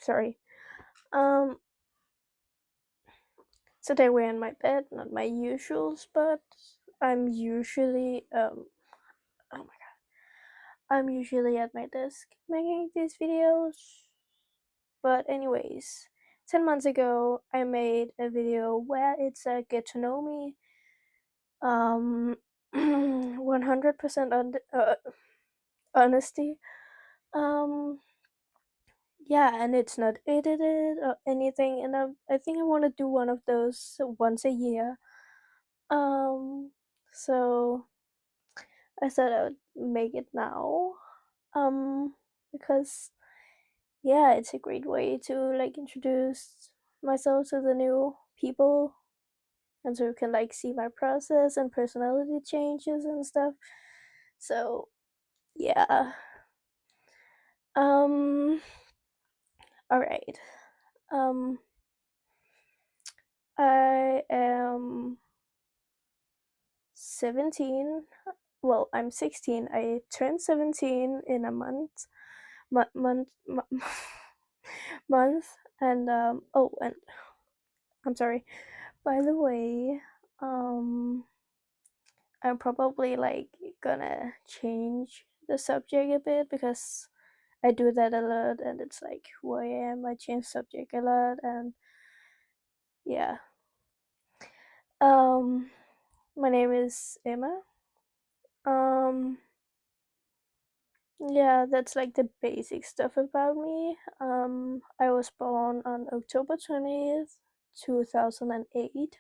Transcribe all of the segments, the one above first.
Sorry. Um, Today we're in my bed, not my usual spot. I'm usually oh my god. I'm usually at my desk making these videos. But anyways, 10 months ago I made a video where it's a get to know me 100% honesty. Um yeah, and it's not edited or anything, and I think I want to do one of those once a year. Um so I thought I would make it now. Um because yeah, it's a great way to like introduce myself to the new people, and so you can like see my process and personality changes and stuff. So yeah. Um all right. Um I am 17. Well, I'm 16. I turned 17 in a month. Month month. And oh, and I'm sorry. By the way, um I'm probably like gonna change the subject a bit because I do that a lot, and it's like who I am. I change subject a lot, and yeah. Um my name is Emma. Um yeah, that's like the basic stuff about me. I was born on October 20th, 2008.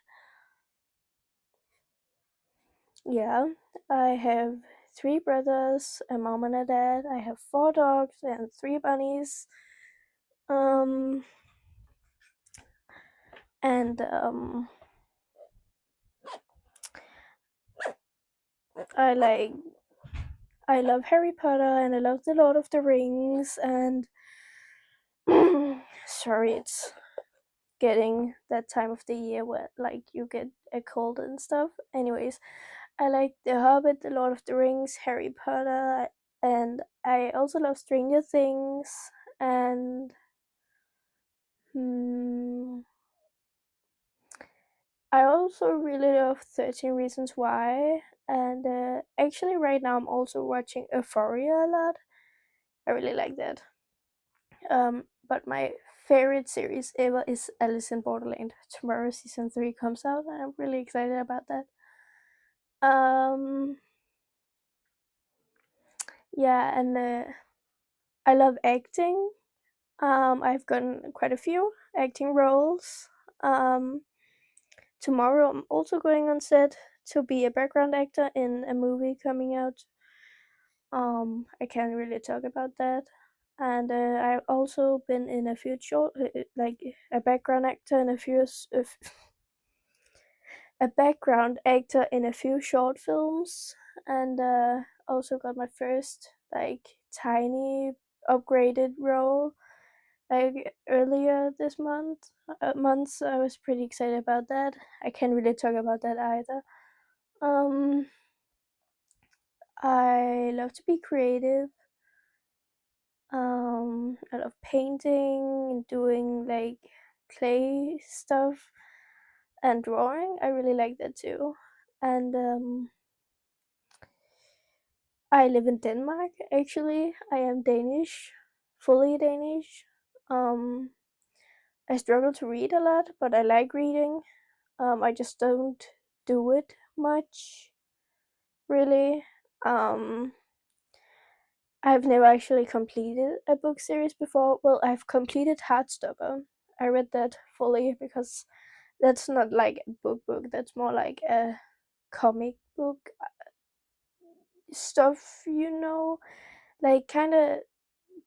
Yeah, I have three brothers, a mom and a dad. I have four dogs and three bunnies. Um, and I like I love Harry Potter, and I love the Lord of the Rings, and sorry, it's getting that time of the year where like you get a cold and stuff. Anyways, I like The Hobbit, The Lord of the Rings, Harry Potter, and I also love Stranger Things, and hmm, I also really love 13 Reasons Why, and actually right now I'm also watching Euphoria a lot. I really like that. But my favorite series ever is Alice in Borderland. Tomorrow season 3 comes out, and I'm really excited about that. Um, yeah, and I love acting. I've gotten quite a few acting roles. Um, Tomorrow I'm also going on set to be a background actor in a movie coming out. I can't really talk about that. And I've also been in a few short, like a background actor in a few, a background actor in a few short films, and also got my first like tiny upgraded role like earlier this month. So I was pretty excited about that. I can't really talk about that either. Um, I love to be creative. I love painting and doing like clay stuff and drawing. I really like that too. And I live in Denmark actually. I am Danish, fully Danish. Um, I struggle to read a lot, but I like reading. I just don't do it much, really. Um, I've never actually completed a book series before. Well, I've completed Heartstopper. I read that fully because that's not like a book. That's more like a comic book stuff, like kind of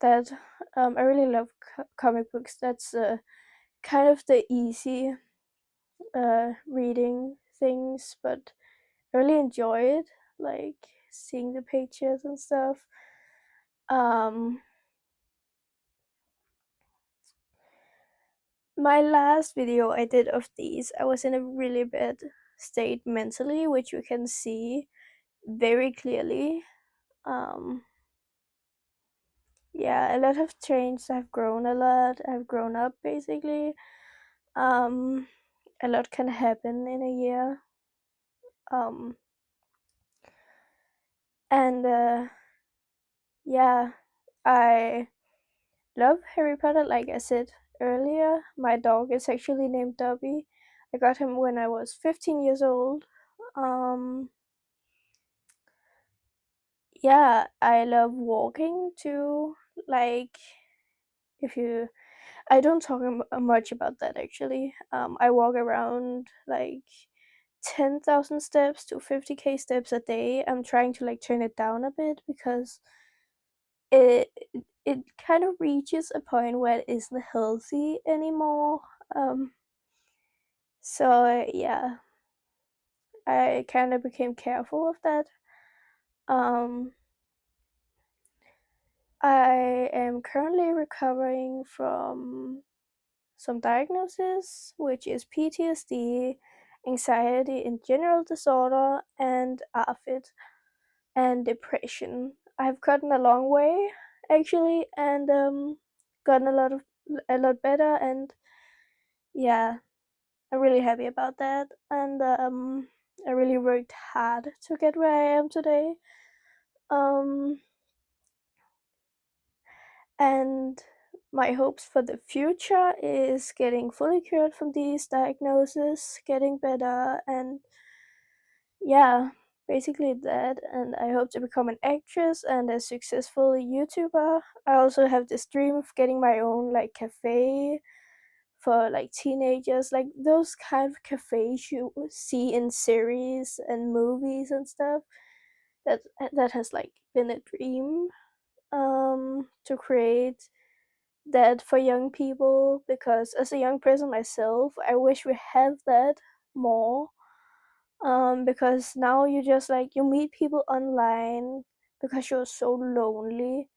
that. I really love comic books. That's kind of the easy reading things, but I really enjoy it, like seeing the pictures and stuff. Um, my last video I did of these, I was in a really bad state mentally, which you can see very clearly. Um, yeah, a lot have changed. I've grown a lot. I've grown up basically. Um, a lot can happen in a year. Um, and yeah, I love Harry Potter. Like I said earlier, my dog is actually named Dobby. I got him when I was 15 years old. Um, yeah, I love walking too. Like, if you, I don't talk much about that actually. I walk around like 10,000 steps to 50K steps a day. I'm trying to like turn it down a bit because it it kind of reaches a point where it isn't healthy anymore. Um, so yeah, I kind of became careful of that. Um, I am currently recovering from some diagnosis, which is PTSD, anxiety and general disorder, and AFID and depression. I've gotten a long way actually, and gotten a lot better, and yeah, I'm really happy about that. And I really worked hard to get where I am today. Um, and my hopes for the future is getting fully cured from these diagnoses, getting better, and yeah, basically that. And I hope to become an actress and a successful YouTuber. I also have this dream of getting my own like cafe for like teenagers, like those kind of cafes you see in series and movies and stuff. That that has like been a dream to create that for young people, because as a young person myself, I wish we had that more. Because now you just like you meet people online because you're so lonely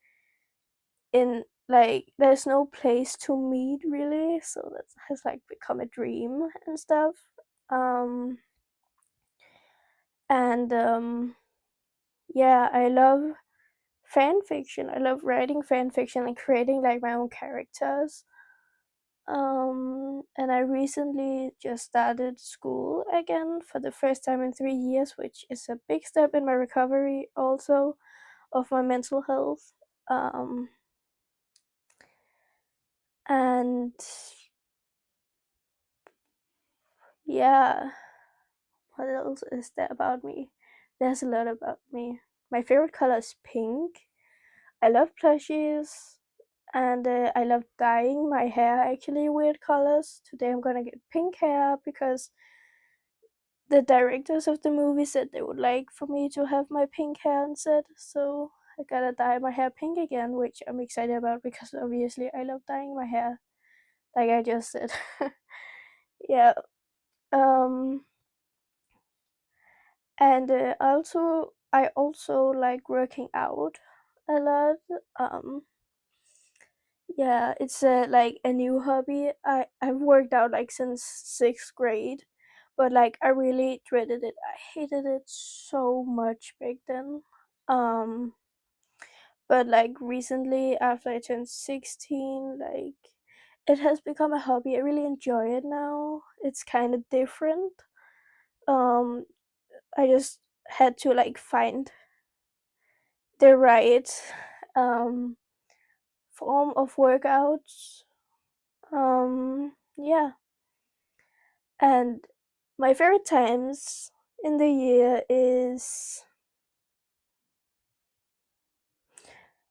in like there's no place to meet really, so that has like become a dream and stuff. um and yeah, I love fan fiction. I love writing fan fiction and creating like my own characters. And I recently just started school again for the first time in 3 years, which is a big step in my recovery also of my mental health. Um, and yeah, what else is there about me? There's a lot about me. My favorite color is pink. I love plushies, and I love dyeing my hair actually weird colors. Today I'm gonna get pink hair because the directors of the movie said they would like for me to have my pink hair instead. So I gotta dye my hair pink again, which I'm excited about because obviously I love dyeing my hair, like I just said. Yeah. Um, and I also like working out a lot. Um, yeah, it's like a new hobby. I've worked out like since 6th grade, but like I really dreaded it. I hated it so much back then. Um, but like recently, after I turned 16, like it has become a hobby. I really enjoy it now. It's kind of different. Um, I just had to like find the right um form of workouts. Yeah, and my favorite times in the year is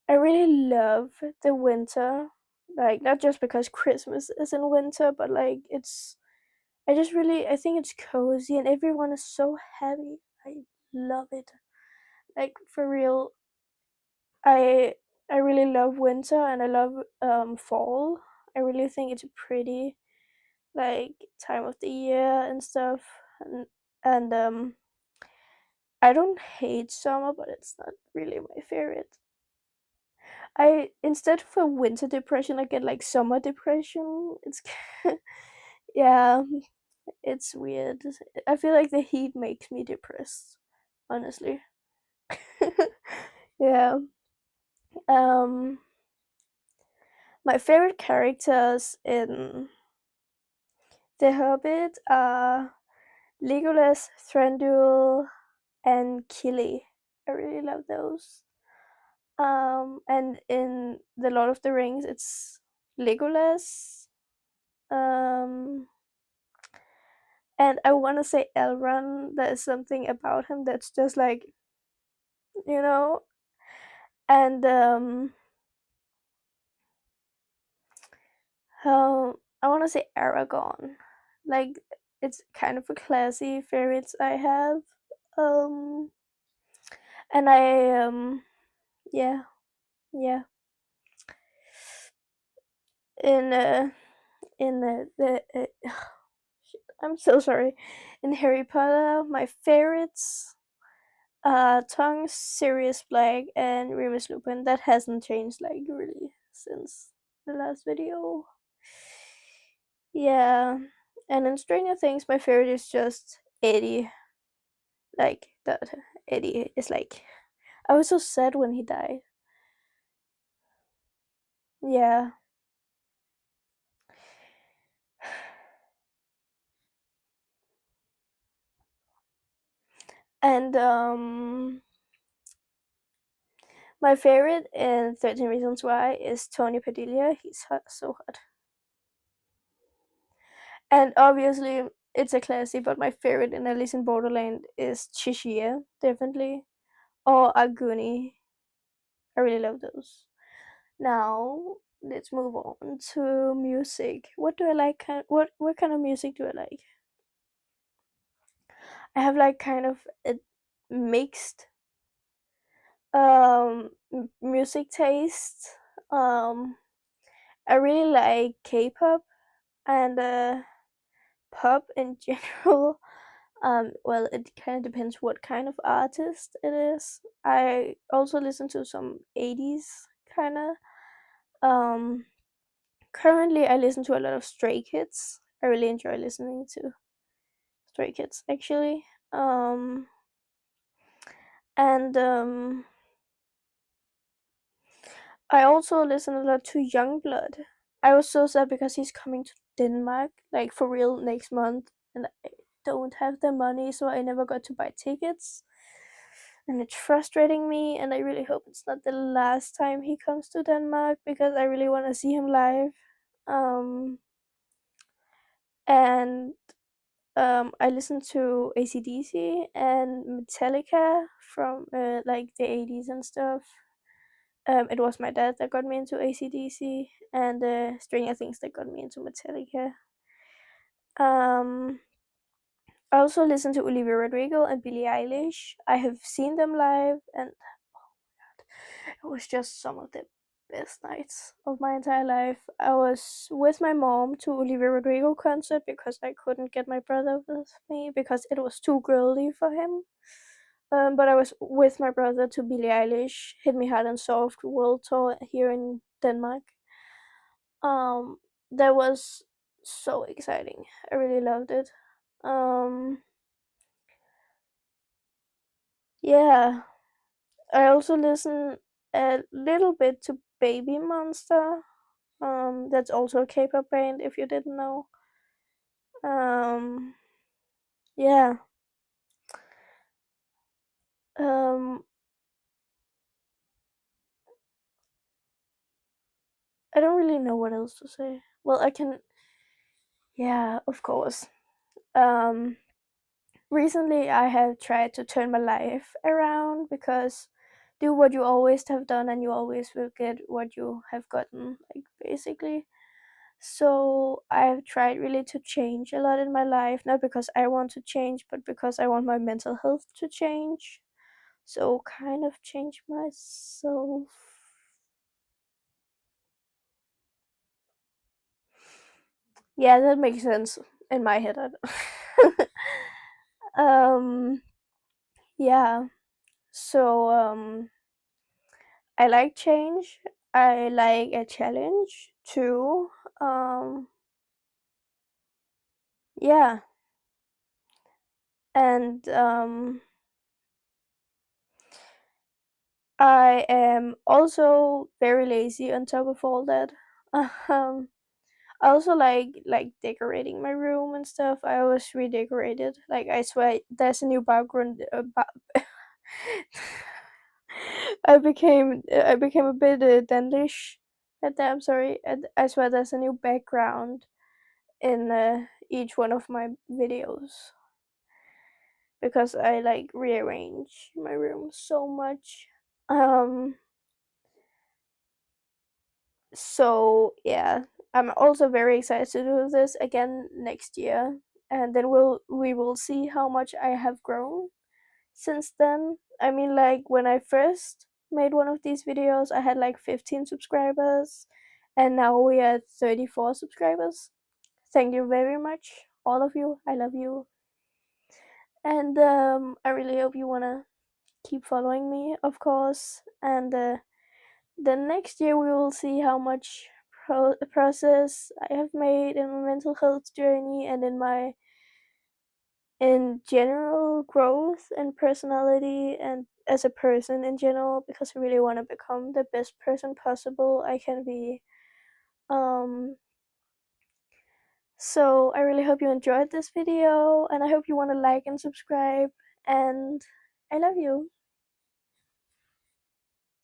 I really love the winter. Like not just because Christmas is in winter, but like I think it's cozy and everyone is so happy. I love it. Like for real, I I really love winter and I love fall. I really think it's a pretty like time of the year and stuff. And I don't hate summer, but it's not really my favorite. I instead for winter depression, I get like summer depression. It's yeah, it's weird. I feel like the heat makes me depressed, honestly. Yeah. Um My favorite characters in The Hobbit are Legolas, Thranduil, and Killy. I really love those. And in The Lord of the Rings, it's Legolas. Um, and I want to say Elrond. There's something about him that's just like, you know. And I want to say Aragorn. Like, it's kind of a classy favorites I have. Um, and yeah, yeah. In the I'm so sorry. In Harry Potter, my favorites are Tongue, Sirius Black, and Remus Lupin. That hasn't changed like really since the last video. Yeah, and in Stranger Things, my favorite is just Eddie. Like that, Eddie is like. I was so sad when he died. Yeah, and my favorite in 13 Reasons Why is Tony Padilla. He's hot, so hot. And obviously, it's a classic, but my favorite in Alice in Borderland is Chishire, definitely. Or Aguni. I really love those. Now, let's move on to music. What do I like? What kind of music do I like? I have like kind of a mixed music taste. Um, I really like K-pop and pop in general. Well, it kind of depends what kind of artist it is. I also listen to some 80s kind of. Um, Currently, I listen to a lot of Stray Kids. I really enjoy listening to Stray Kids, actually. And I also listen a lot to Youngblood. I was so sad because he's coming to Denmark, like for real, next month, and I don't have the money, so I never got to buy tickets. And it's frustrating me, and I really hope it's not the last time he comes to Denmark because I really want to see him live. Um, and I listen to ACDC and Metallica from like the 80s and stuff. It was my dad that got me into ACDC and Stranger Things that got me into Metallica. Um, I also listen to Olivia Rodrigo and Billie Eilish. I have seen them live, and it was just some of the best nights of my entire life. I was with my mom to Olivia Rodrigo concert because I couldn't get my brother with me because it was too girly for him. But I was with my brother to Billie Eilish, Hit Me Hard and Soft World Tour here in Denmark. Um, that was so exciting. I really loved it. Um, yeah, I also listen a little bit to Baby Monster. That's also a K-pop band. If you didn't know. Um, yeah. Um, I don't really know what else to say. Well, I can. Yeah, of course. Um, Recently I have tried to turn my life around because do what you always have done and you always will get what you have gotten, like basically. So I've tried really to change a lot in my life, not because I want to change, but because I want my mental health to change. So kind of change myself. Yeah, that makes sense in my head. um yeah. So I like change. I like a challenge too. Um, yeah, and I am also very lazy on top of all that. Um, I also like decorating my room and stuff. I always redecorate it. Like I swear, there's a new background. I became a bit Danish at that. I'm sorry. I swear, there's a new background in each one of my videos because I like rearrange my room so much. Um, so yeah, I'm also very excited to do this again next year, and then we will see how much I have grown since then. I mean, like when I first made one of these videos, I had like 15 subscribers, and now we are at 34 subscribers. Thank you very much, all of you. I love you, and I really hope you wanna keep following me, of course, and then next year we will see how much process I have made in my mental health journey and in general growth and personality and as a person in general, because I really want to become the best person possible I can be. Um, so I really hope you enjoyed this video, and I hope you want to like and subscribe, and I love you.